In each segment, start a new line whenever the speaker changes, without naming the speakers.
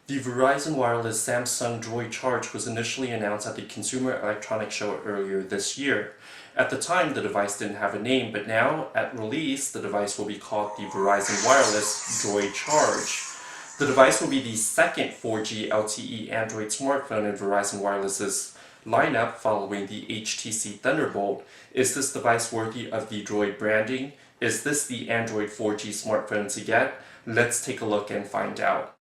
The Verizon Wireless Samsung Droid Charge was initially announced at the Consumer Electronics Show earlier this year. At the time, the device didn't have a name, but now, at release, the device will be called the Verizon Wireless Droid Charge. The device will be the second 4G LTE Android smartphone in Verizon Wireless's lineup following the HTC Thunderbolt. Is this device worthy of the Droid branding? Is this the Android 4G smartphone to get? Let's take a look and find out.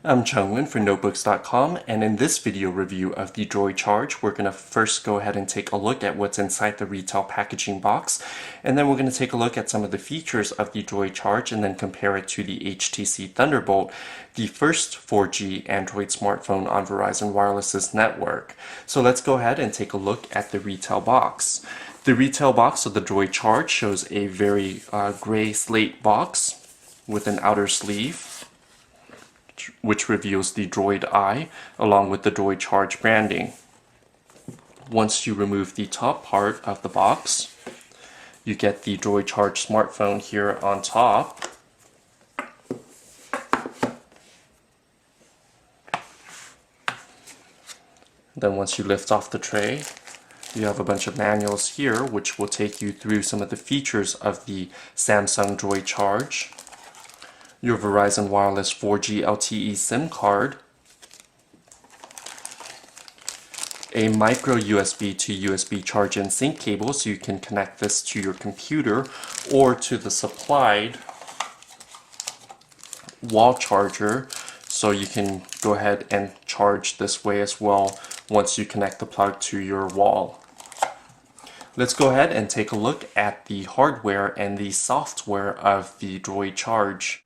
I'm Chungwin for Notebooks.com, and in this video review of the Droid Charge, we're going to first go ahead and take a look at what's inside the retail packaging box, and then we're going to take a look at some of the features of the Droid Charge and then compare it to the HTC Thunderbolt, the first 4G Android smartphone on Verizon Wireless's network. So let's go ahead and take a look at the retail box. The retail box of the Droid Charge shows a very gray slate box with an outer sleeve, which reveals the Droid eye along with the Droid Charge branding. Once you remove the top part of the box, you get the Droid Charge smartphone here on top. Then once you lift off the tray, you have a bunch of manuals here which will take you through some of the features of the Samsung Droid Charge, your Verizon Wireless 4G LTE SIM card, a micro USB to USB charge and sync cable so you can connect this to your computer or to the supplied wall charger, so you can go ahead and charge this way as well once you connect the plug to your wall. Let's go ahead and take a look at the hardware and the software of the Droid Charge.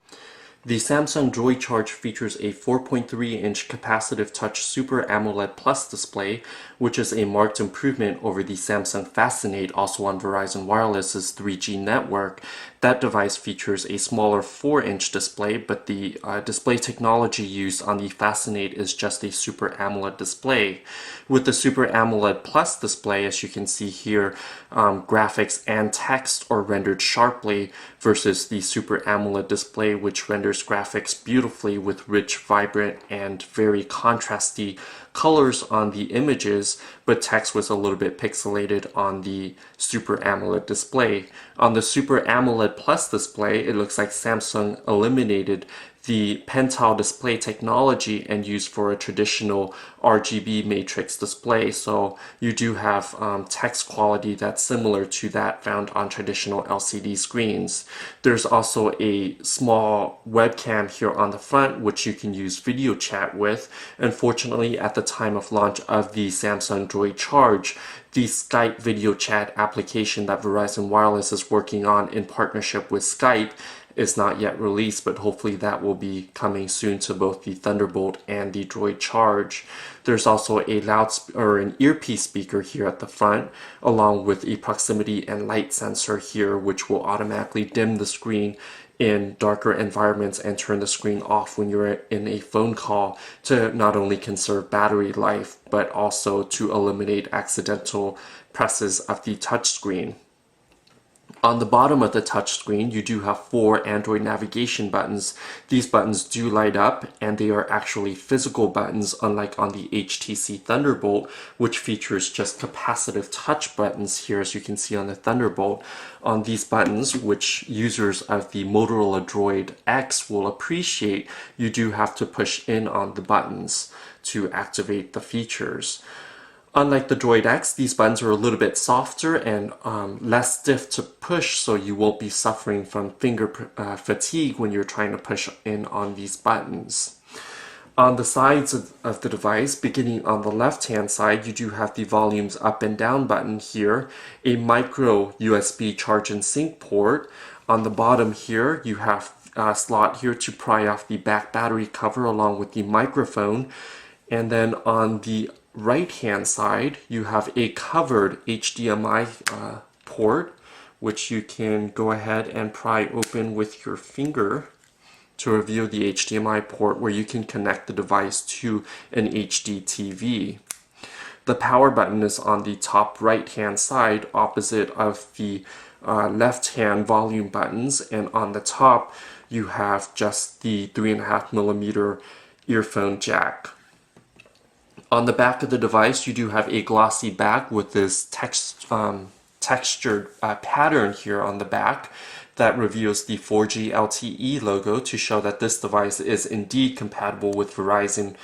The Samsung Droid Charge features a 4.3-inch capacitive touch Super AMOLED Plus display, which is a marked improvement over the Samsung Fascinate, also on Verizon Wireless's 3G network. That device features a smaller 4-inch display, but the display technology used on the Fascinate is just a Super AMOLED display. With the Super AMOLED Plus display, as you can see here, graphics and text are rendered sharply versus the Super AMOLED display, which renders graphics beautifully with rich, vibrant, and very contrasty colors on the images, but text was a little bit pixelated on the Super AMOLED display. On the Super AMOLED Plus display, it looks like Samsung eliminated the pentile display technology and used for a traditional RGB matrix display, so you do have text quality that's similar to that found on traditional LCD screens. There's also a small webcam here on the front which you can use video chat with. Unfortunately, at the time of launch of the Samsung Droid Charge, the Skype video chat application that Verizon Wireless is working on in partnership with Skype is not yet released, but hopefully that will be coming soon to both the Thunderbolt and the Droid Charge. There's also a an earpiece speaker here at the front, along with a proximity and light sensor here, which will automatically dim the screen in darker environments and turn the screen off when you're in a phone call to not only conserve battery life, but also to eliminate accidental presses of the touchscreen. On the bottom of the touchscreen, you do have 4 Android navigation buttons. These buttons do light up, and they are actually physical buttons, unlike on the HTC Thunderbolt, which features just capacitive touch buttons here, as you can see on the Thunderbolt. On these buttons, which users of the Motorola Droid X will appreciate, you do have to push in on the buttons to activate the features. Unlike the Droid X, these buttons are a little bit softer and less stiff to push, so you won't be suffering from finger fatigue when you're trying to push in on these buttons. On the sides of the device, beginning on the left-hand side, you do have the volumes up and down button here, a micro USB charge and sync port. On the bottom here, you have a slot here to pry off the back battery cover along with the microphone. And then on the right hand side, you have a covered HDMI port, which you can go ahead and pry open with your finger to reveal the HDMI port, where you can connect the device to an HD TV. The power button is on the top right hand side opposite of the left hand volume buttons, and on the top you have just the 3.5mm earphone jack. On the back of the device, you do have a glossy back with this textured pattern here on the back that reveals the 4G LTE logo to show that this device is indeed compatible with Verizon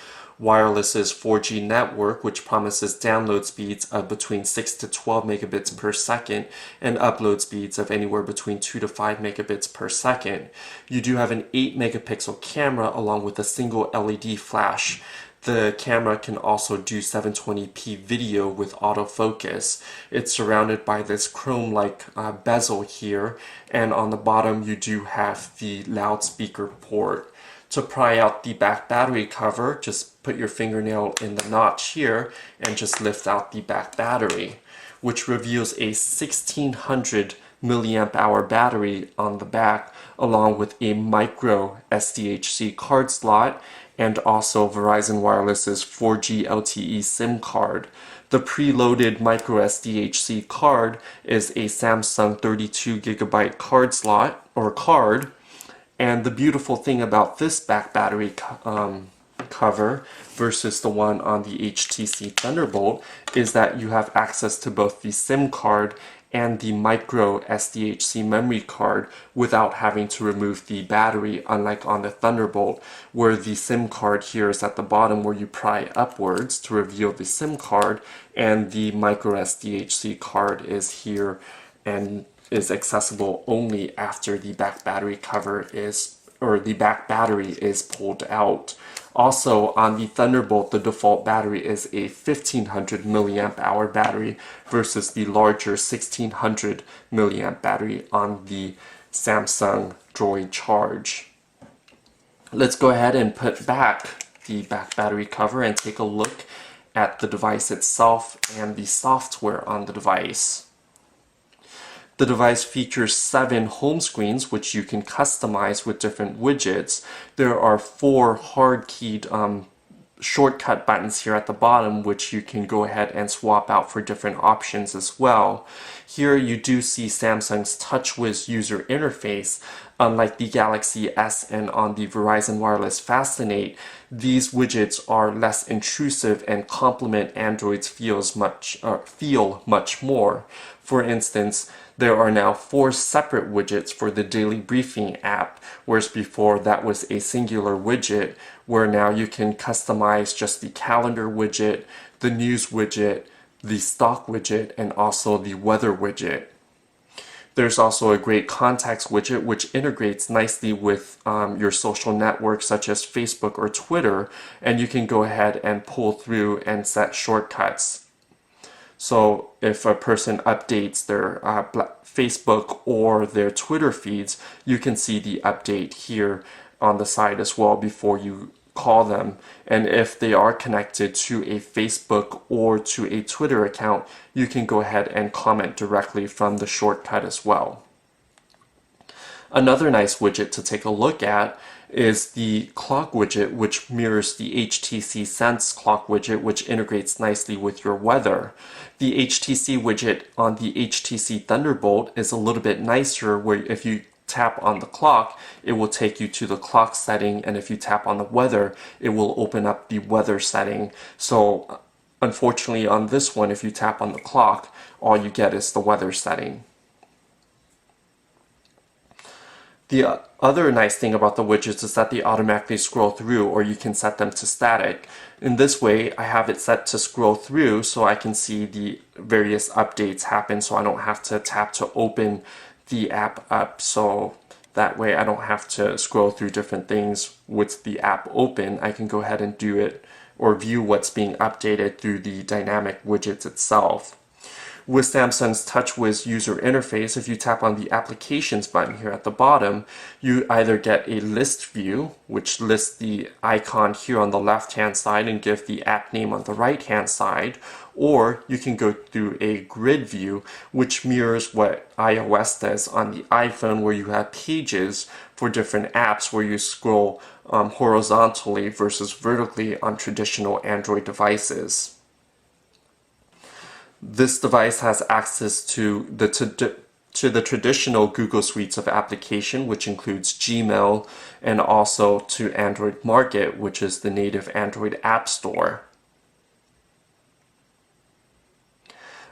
Wireless's 4G network, which promises download speeds of between 6 to 12 megabits per second and upload speeds of anywhere between 2 to 5 megabits per second. You do have an 8 megapixel camera along with a single LED flash. The camera can also do 720p video with autofocus. It's surrounded by this chrome-like bezel here, and on the bottom you do have the loudspeaker port. To pry out the back battery cover, just put your fingernail in the notch here and just lift out the back battery, which reveals a 1600 milliamp hour battery on the back, along with a micro SDHC card slot and also Verizon Wireless's 4G LTE SIM card. The preloaded micro SDHC card is a Samsung 32GB card slot or card. And the beautiful thing about this back battery cover versus the one on the HTC Thunderbolt is that you have access to both the SIM card and the micro SDHC memory card without having to remove the battery, unlike on the Thunderbolt, where the SIM card here is at the bottom where you pry upwards to reveal the SIM card, and the micro SDHC card is here and is accessible only after the back battery cover is, or the back battery is pulled out. Also, on the Thunderbolt, the default battery is a 1500 milliamp hour battery versus the larger 1600 milliamp battery on the Samsung Droid Charge. Let's go ahead and put back the back battery cover and take a look at the device itself and the software on the device. The device features 7 home screens, which you can customize with different widgets. There are 4 hard-keyed shortcut buttons here at the bottom, which you can go ahead and swap out for different options as well. Here you do see Samsung's TouchWiz user interface. Unlike the Galaxy S and on the Verizon Wireless Fascinate, these widgets are less intrusive and complement Android's feel much more. For instance, there are now 4 separate widgets for the Daily Briefing app, whereas before that was a singular widget, where now you can customize just the calendar widget, the news widget, the stock widget, and also the weather widget. There's also a great contacts widget which integrates nicely with your social networks such as Facebook or Twitter, and you can go ahead and pull through and set shortcuts. So if a person updates their Facebook or their Twitter feeds, you can see the update here on the side as well before you call them. And if they are connected to a Facebook or to a Twitter account, you can go ahead and comment directly from the shortcut as well. Another nice widget to take a look at is the clock widget, which mirrors the HTC Sense clock widget, which integrates nicely with your weather. The HTC widget on the HTC Thunderbolt is a little bit nicer, where if you tap on the clock, it will take you to the clock setting, and if you tap on the weather, it will open up the weather setting. So unfortunately on this one, if you tap on the clock, all you get is the weather setting. The other nice thing about the widgets is that they automatically scroll through, or you can set them to static. In this way, I have it set to scroll through so I can see the various updates happen, so I don't have to tap to open the app up. So that way I don't have to scroll through different things with the app open. I can go ahead and do it or view what's being updated through the dynamic widgets itself. With Samsung's TouchWiz user interface, if you tap on the Applications button here at the bottom, you either get a list view, which lists the icon here on the left-hand side and give the app name on the right-hand side, or you can go through a grid view, which mirrors what iOS does on the iPhone, where you have pages for different apps where you scroll horizontally versus vertically on traditional Android devices. This device has access to the to the traditional Google suites of application, which includes Gmail, and also to Android Market, which is the native Android App Store.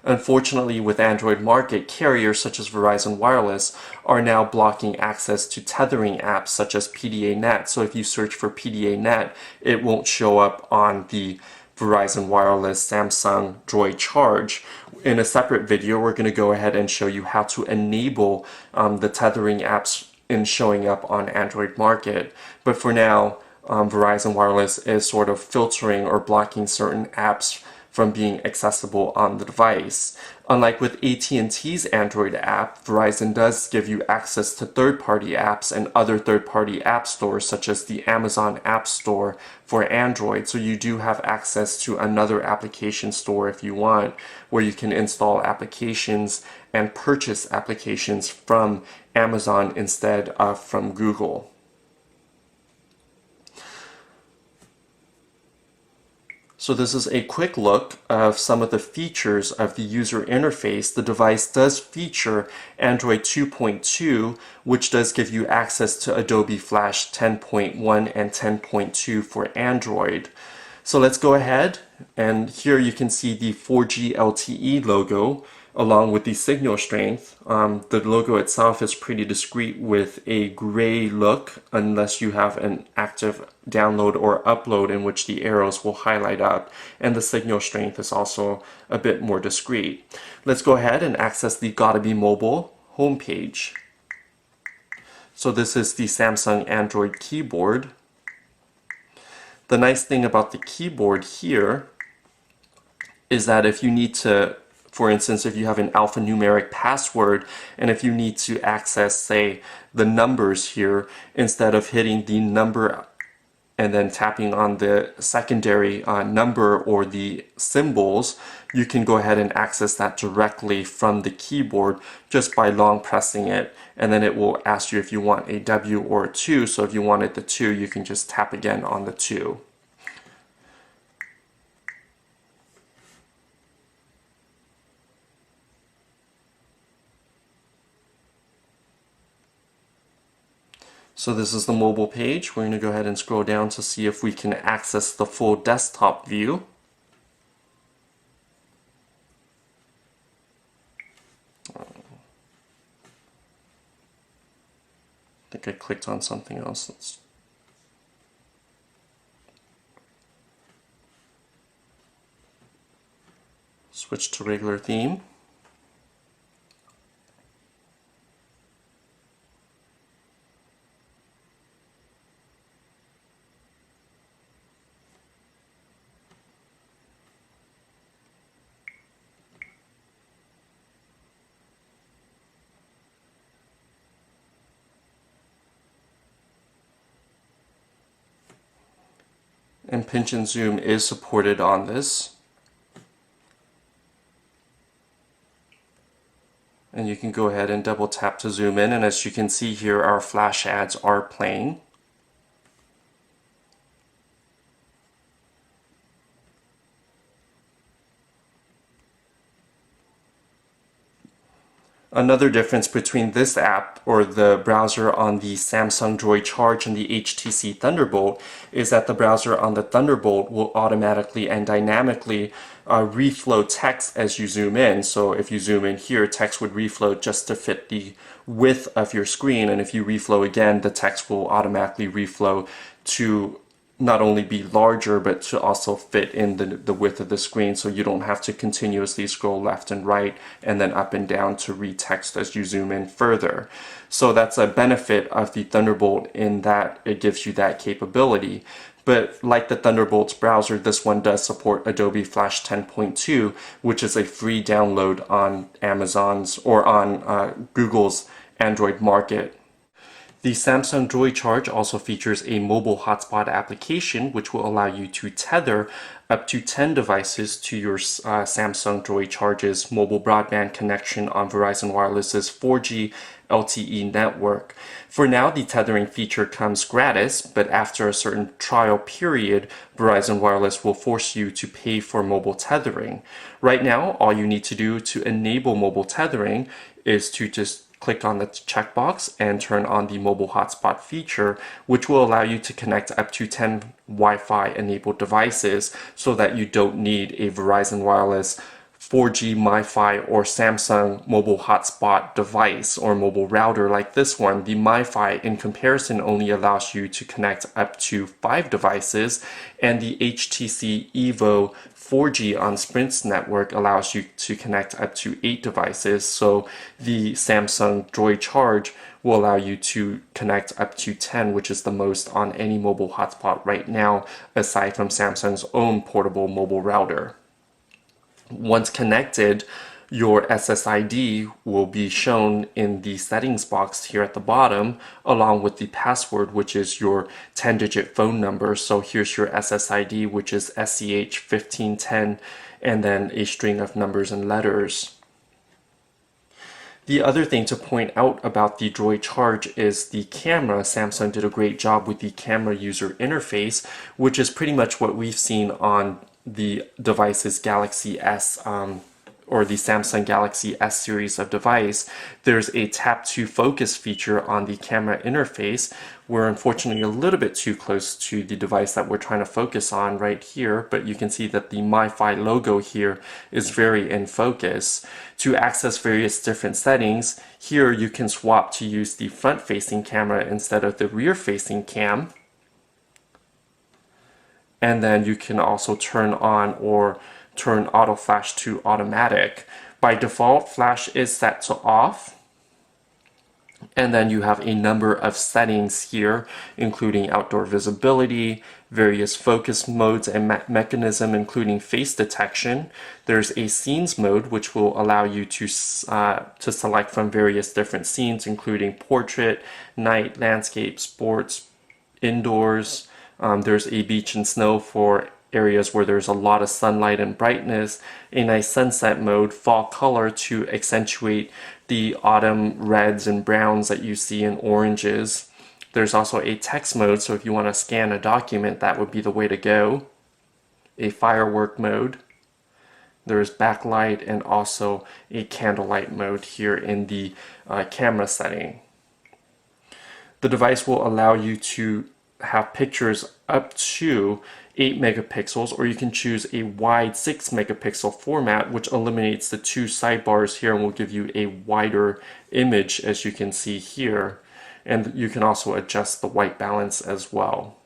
Unfortunately, with Android Market, carriers such as Verizon Wireless are now blocking access to tethering apps such as PDA-NET. So if you search for PDA-NET, it won't show up on the Verizon Wireless Samsung Droid Charge. In a separate video, we're going to go ahead and show you how to enable the tethering apps in showing up on Android Market. But for now, Verizon Wireless is sort of filtering or blocking certain apps from being accessible on the device. Unlike with AT&T's Android app, Verizon does give you access to third-party apps and other third-party app stores such as the Amazon App Store for Android. So you do have access to another application store if you want, where you can install applications and purchase applications from Amazon instead of from Google. So this is a quick look of some of the features of the user interface. The device does feature Android 2.2, which does give you access to Adobe Flash 10.1 and 10.2 for Android. So let's go ahead, and here you can see the 4G LTE logo along with the signal strength. The logo itself is pretty discreet with a gray look unless you have an active download or upload in which the arrows will highlight up, and the signal strength is also a bit more discreet. Let's go ahead and access the Gotta Be Mobile homepage. So this is the Samsung Android keyboard. The nice thing about the keyboard here is that if you need to, for instance, if you have an alphanumeric password and if you need to access, say, the numbers here, instead of hitting the number and then tapping on the secondary number or the symbols, you can go ahead and access that directly from the keyboard just by long pressing it, and then it will ask you if you want a W or a 2. So if you wanted the 2, you can just tap again on the 2. So this is the mobile page. We're going to go ahead and scroll down to see if we can access the full desktop view. I think I clicked on something else. Let's switch to regular theme. And pinch and zoom is supported on this. And you can go ahead and double tap to zoom in, and as you can see here, our flash ads are playing. Another difference between this app or the browser on the Samsung Droid Charge and the HTC Thunderbolt is that the browser on the Thunderbolt will automatically and dynamically reflow text as you zoom in. So if you zoom in here, text would reflow just to fit the width of your screen, and if you reflow again, the text will automatically reflow to not only be larger but to also fit in the width of the screen, so you don't have to continuously scroll left and right and then up and down to read text as you zoom in further. So that's a benefit of the Thunderbolt in that it gives you that capability. But like the Thunderbolt's browser, this one does support Adobe Flash 10.2, which is a free download on Amazon's or on Google's Android Market. The Samsung Droid Charge also features a mobile hotspot application which will allow you to tether up to 10 devices to your Samsung Droid Charge's mobile broadband connection on Verizon Wireless's 4G LTE network. For now, the tethering feature comes gratis, but after a certain trial period, Verizon Wireless will force you to pay for mobile tethering. Right now, all you need to do to enable mobile tethering is to just click on the checkbox and turn on the mobile hotspot feature, which will allow you to connect up to 10 Wi-Fi enabled devices so that you don't need a Verizon Wireless 4G MiFi or Samsung mobile hotspot device or mobile router like this one. The MiFi in comparison only allows you to connect up to 5 devices, and the HTC Evo 4G on Sprint's network allows you to connect up to 8 devices. So the Samsung Droid Charge will allow you to connect up to 10, which is the most on any mobile hotspot right now, aside from Samsung's own portable mobile router. Once connected, your SSID will be shown in the settings box here at the bottom, along with the password, which is your 10-digit phone number. So here's your SSID, which is SCH1510, and then a string of numbers and letters. The other thing to point out about the Droid Charge is the camera. Samsung did a great job with the camera user interface, which is pretty much what we've seen on the device's Galaxy S or the Samsung Galaxy S series of device. There's a tap to focus feature on the camera interface. We're unfortunately a little bit too close to the device that we're trying to focus on right here, but you can see that the MiFi logo here is very in focus. To access various different settings, here you can swap to use the front-facing camera instead of the rear-facing cam. And then you can also turn on or turn auto flash to automatic. By default, flash is set to off. And then you have a number of settings here, including outdoor visibility, various focus modes and mechanism, including face detection. There's a scenes mode, which will allow you to select from various different scenes, including portrait, night, landscape, sports, indoors. There's a beach and snow for areas where there's a lot of sunlight and brightness, a nice sunset mode, fall color to accentuate the autumn reds and browns that you see in oranges. There's also a text mode, so if you want to scan a document, that would be the way to go. A firework mode. There's backlight and also a candlelight mode here in the camera setting. The device will allow you to have pictures up to 8 megapixels, or you can choose a wide 6 megapixel format, which eliminates the 2 sidebars here and will give you a wider image, as you can see here. And you can also adjust the white balance as well.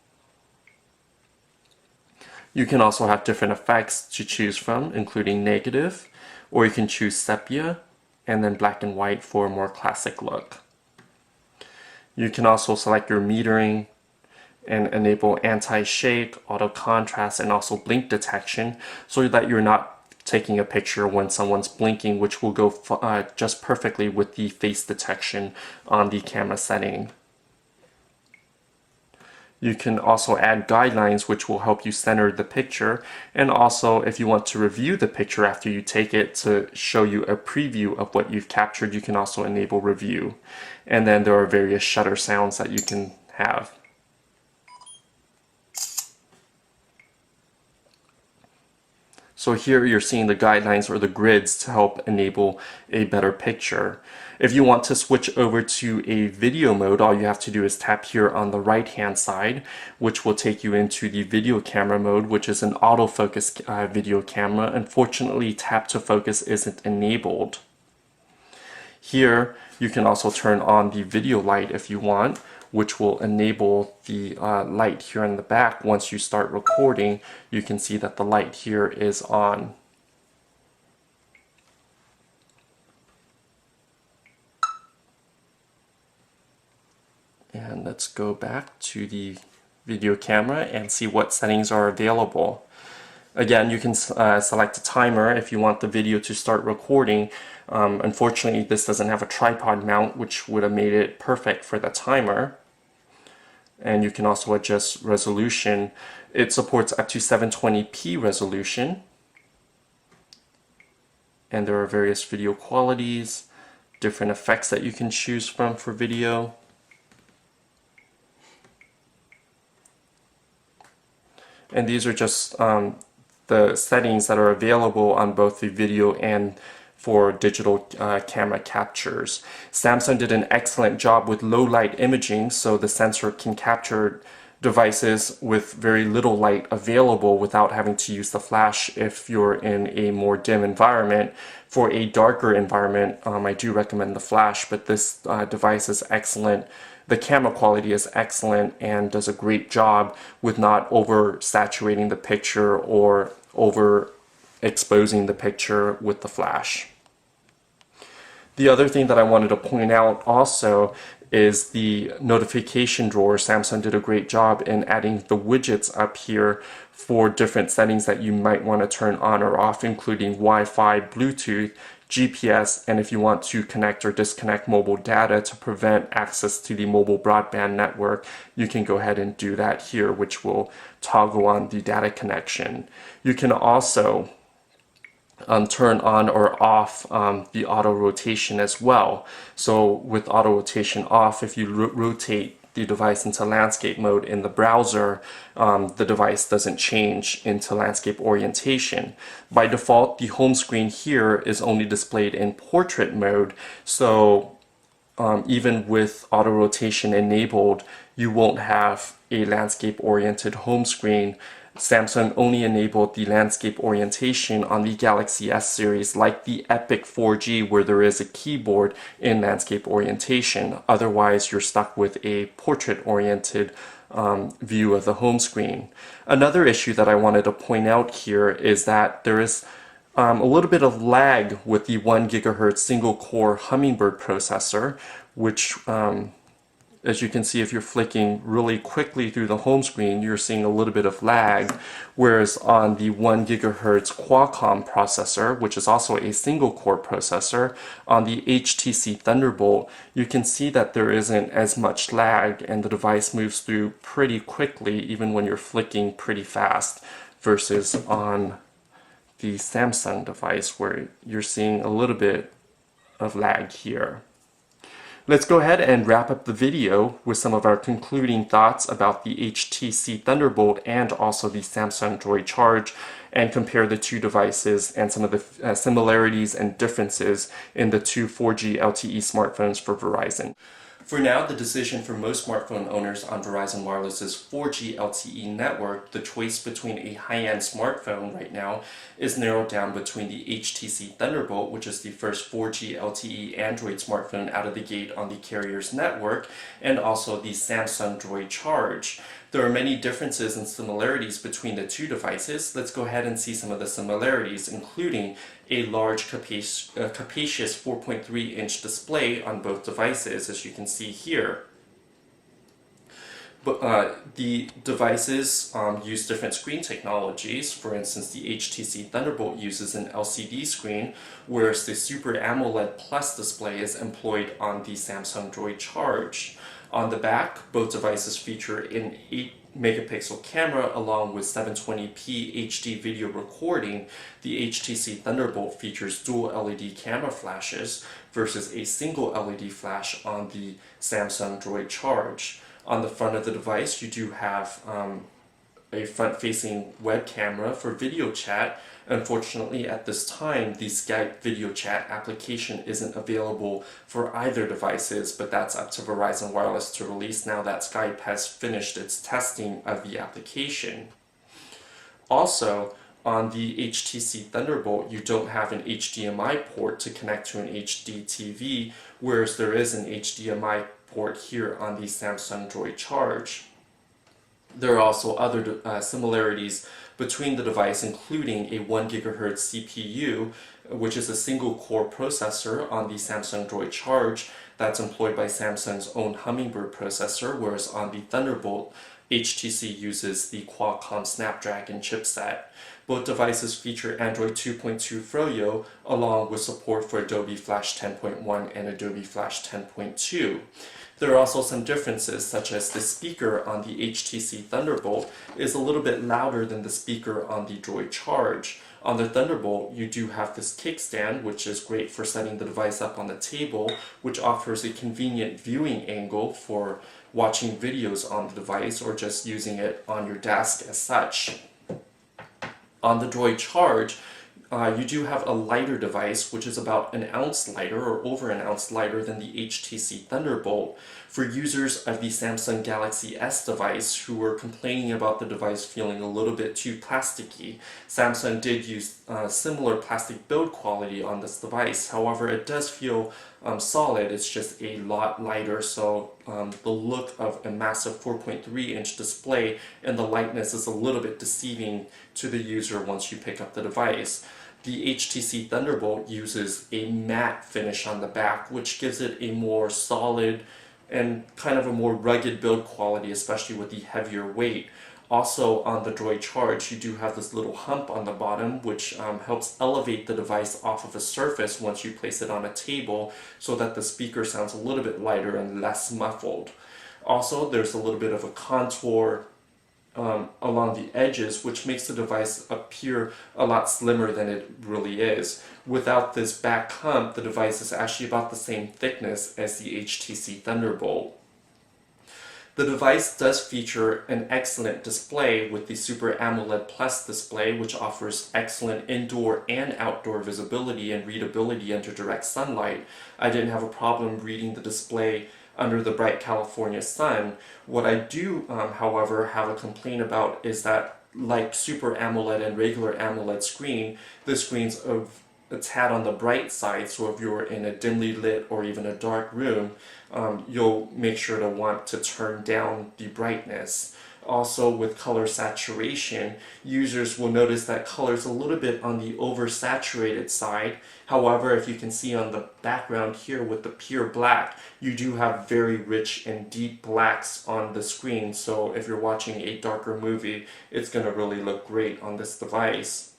You can also have different effects to choose from, including negative, or you can choose sepia and then black and white for a more classic look. You can also select your metering and enable anti-shake, auto contrast, and also blink detection so that you're not taking a picture when someone's blinking, which will go just perfectly with the face detection on the camera setting. You can also add guidelines which will help you center the picture, and also if you want to review the picture after you take it to show you a preview of what you've captured, you can also enable review. And then there are various shutter sounds that you can have. So here you're seeing the guidelines or the grids to help enable a better picture. If you want to switch over to a video mode, all you have to do is tap here on the right hand side, which will take you into the video camera mode, which is an autofocus video camera. Unfortunately, tap to focus isn't enabled. Here you can also turn on the video light if you want, which will enable the light here in the back. Once you start recording, you can see that the light here is on. And let's go back to the video camera and see what settings are available. Again, you can select a timer if you want the video to start recording. Unfortunately, this doesn't have a tripod mount, which would have made it perfect for the timer. And you can also adjust resolution. It supports up to 720p resolution. And there are various video qualities. different effects that you can choose from for video. And these are just the settings that are available on both the video and for digital camera captures. Samsung did an excellent job with low light imaging, so the sensor can capture devices with very little light available without having to use the flash if you're in a more dim environment. For a darker environment, I do recommend the flash, but this device is excellent. The camera quality is excellent and does a great job with not oversaturating the picture or overexposing the picture with the flash. The other thing that I wanted to point out also is the notification drawer. Samsung did a great job in adding the widgets up here for different settings that you might want to turn on or off, including Wi-Fi, Bluetooth, GPS, and if you want to connect or disconnect mobile data to prevent access to the mobile broadband network, you can go ahead and do that here, which will toggle on the data connection. You can also turn on or off the auto rotation as well. So with auto rotation off, if you rotate the device into landscape mode in the browser, the device doesn't change into landscape orientation. By default, the home screen here is only displayed in portrait mode, so even with auto rotation enabled, you won't have a landscape oriented home screen. Samsung only enabled the landscape orientation on the Galaxy S series, like the Epic 4G, where there is a keyboard in landscape orientation. Otherwise, you're stuck with a portrait-oriented view of the home screen. Another issue that I wanted to point out here is that there is a little bit of lag with the 1 GHz single-core Hummingbird processor, which as you can see, if you're flicking really quickly through the home screen, you're seeing a little bit of lag, whereas on the 1 GHz Qualcomm processor, which is also a single-core processor, on the HTC Thunderbolt, you can see that there isn't as much lag and the device moves through pretty quickly even when you're flicking pretty fast, versus on the Samsung device where you're seeing a little bit of lag here. Let's go ahead and wrap up the video with some of our concluding thoughts about the HTC Thunderbolt and also the Samsung Droid Charge, and compare the two devices and some of the similarities and differences in the two 4G LTE smartphones for Verizon. For now, the decision for most smartphone owners on Verizon Wireless's 4G LTE network, the choice between a high-end smartphone right now is narrowed down between the HTC Thunderbolt, which is the first 4G LTE Android smartphone out of the gate on the carrier's network, and also the Samsung Droid Charge. There are many differences and similarities between the two devices. Let's go ahead and see some of the similarities, including a large capacious 4.3-inch display on both devices, as you can see here. But the devices use different screen technologies. For instance, the HTC Thunderbolt uses an LCD screen, whereas the Super AMOLED Plus display is employed on the Samsung Droid Charge. On the back, both devices feature an 8-megapixel camera along with 720p HD video recording. The HTC Thunderbolt features dual LED camera flashes versus a single LED flash on the Samsung Droid Charge. On the front of the device, you do have a front-facing web camera for video chat. Unfortunately, at this time, the Skype video chat application isn't available for either devices, but that's up to Verizon Wireless to release now that Skype has finished its testing of the application. Also, on the HTC Thunderbolt, you don't have an HDMI port to connect to an HD TV, whereas there is an HDMI port here on the Samsung Droid Charge. There are also other similarities between the device, including a 1 GHz CPU, which is a single-core processor on the Samsung Droid Charge that's employed by Samsung's own Hummingbird processor, whereas on the Thunderbolt, HTC uses the Qualcomm Snapdragon chipset. Both devices feature Android 2.2 Froyo, along with support for Adobe Flash 10.1 and Adobe Flash 10.2. There are also some differences, such as the speaker on the HTC Thunderbolt is a little bit louder than the speaker on the Droid Charge. On the Thunderbolt, you do have this kickstand, which is great for setting the device up on the table, which offers a convenient viewing angle for watching videos on the device or just using it on your desk as such. On the Droid Charge, you do have a lighter device, which is about an ounce lighter or over an ounce lighter than the HTC Thunderbolt. For users of the Samsung Galaxy S device who were complaining about the device feeling a little bit too plasticky, Samsung did use similar plastic build quality on this device. However, it does feel solid. It's just a lot lighter, so the look of a massive 4.3-inch display and the lightness is a little bit deceiving to the user once you pick up the device. The HTC Thunderbolt uses a matte finish on the back, which gives it a more solid and kind of a more rugged build quality, especially with the heavier weight. Also on the Droid Charge, you do have this little hump on the bottom, which helps elevate the device off of a surface once you place it on a table, so that the speaker sounds a little bit lighter and less muffled. Also, there's a little bit of a contour along the edges, which makes the device appear a lot slimmer than it really is. Without this back hump, the device is actually about the same thickness as the HTC Thunderbolt. The device does feature an excellent display with the Super AMOLED Plus display, which offers excellent indoor and outdoor visibility and readability under direct sunlight. I didn't have a problem reading the display under the bright California sun. What I do, however, have a complaint about is that, like Super AMOLED and regular AMOLED screen, the screen's a tad on the bright side, so if you're in a dimly lit or even a dark room, you'll make sure to want to turn down the brightness. Also, with color saturation, users will notice that color is a little bit on the oversaturated side. However, if you can see on the background here with the pure black, you do have very rich and deep blacks on the screen. So if you're watching a darker movie, it's going to really look great on this device.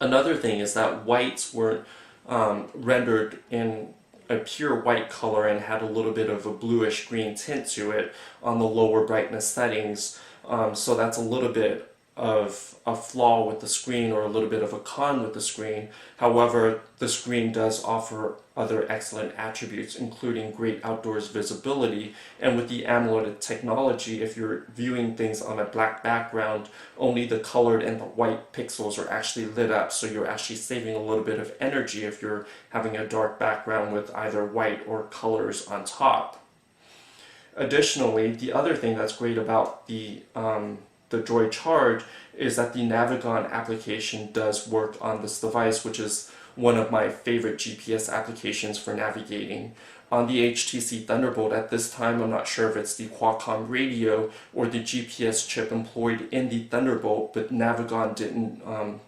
Another thing is that whites were rendered in a pure white color and had a little bit of a bluish green tint to it on the lower brightness settings. So that's a little bit of a flaw with the screen, or a little bit of a con with the screen. However, the screen does offer other excellent attributes, including great outdoors visibility. And with the AMOLED technology, if you're viewing things on a black background, only the colored and the white pixels are actually lit up, so you're actually saving a little bit of energy if you're having a dark background with either white or colors on top. Additionally, the other thing that's great about the Droid Charge is that the Navigon application does work on this device, which is one of my favorite GPS applications for navigating. On the HTC Thunderbolt at this time, I'm not sure if it's the Qualcomm radio or the GPS chip employed in the Thunderbolt, but Navigon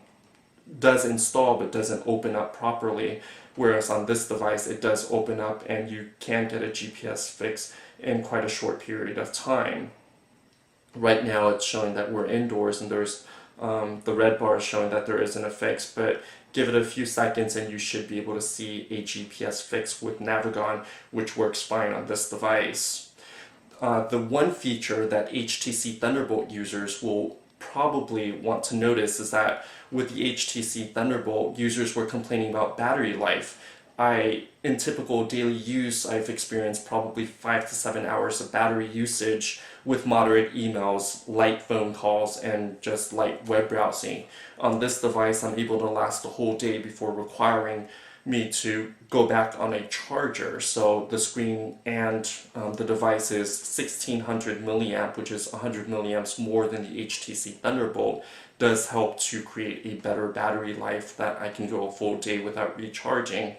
does install but doesn't open up properly, whereas on this device it does open up and you can get a GPS fix in quite a short period of time. Right now it's showing that we're indoors and there's the red bar is showing that there isn't a fix, but give it a few seconds and you should be able to see a GPS fix with Navigon, which works fine on this device. The one feature that HTC Thunderbolt users will probably want to notice is that with the HTC Thunderbolt, users were complaining about battery life. In typical daily use, I've experienced probably 5 to 7 hours of battery usage with moderate emails, light phone calls, and just light web browsing. On this device, I'm able to last a whole day before requiring me to go back on a charger. So the screen and the device is 1600 milliamp, which is 100 milliamps more than the HTC Thunderbolt, does help to create a better battery life that I can go a full day without recharging.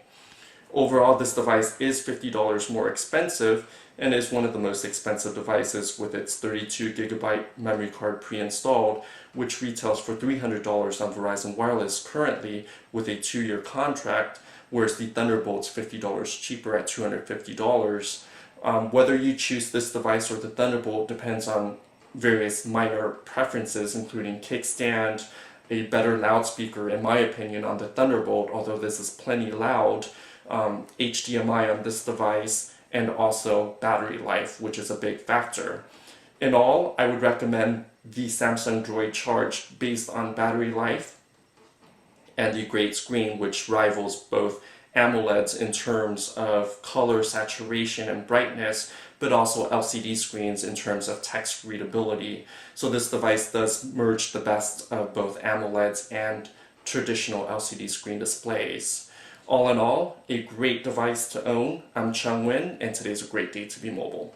Overall, this device is $50 more expensive and is one of the most expensive devices with its 32GB memory card pre-installed, which retails for $300 on Verizon Wireless currently with a 2-year contract, whereas the Thunderbolt's $50 cheaper at $250. Whether you choose this device or the Thunderbolt depends on various minor preferences, including kickstand, a better loudspeaker in my opinion on the Thunderbolt, although this is plenty loud, HDMI on this device, and also battery life, which is a big factor. In all, I would recommend the Samsung Droid Charge based on battery life and the great screen, which rivals both AMOLEDs in terms of color saturation and brightness, but also LCD screens in terms of text readability. So this device does merge the best of both AMOLEDs and traditional LCD screen displays. All in all, a great device to own. I'm Chung Win, and today's a great day to be mobile.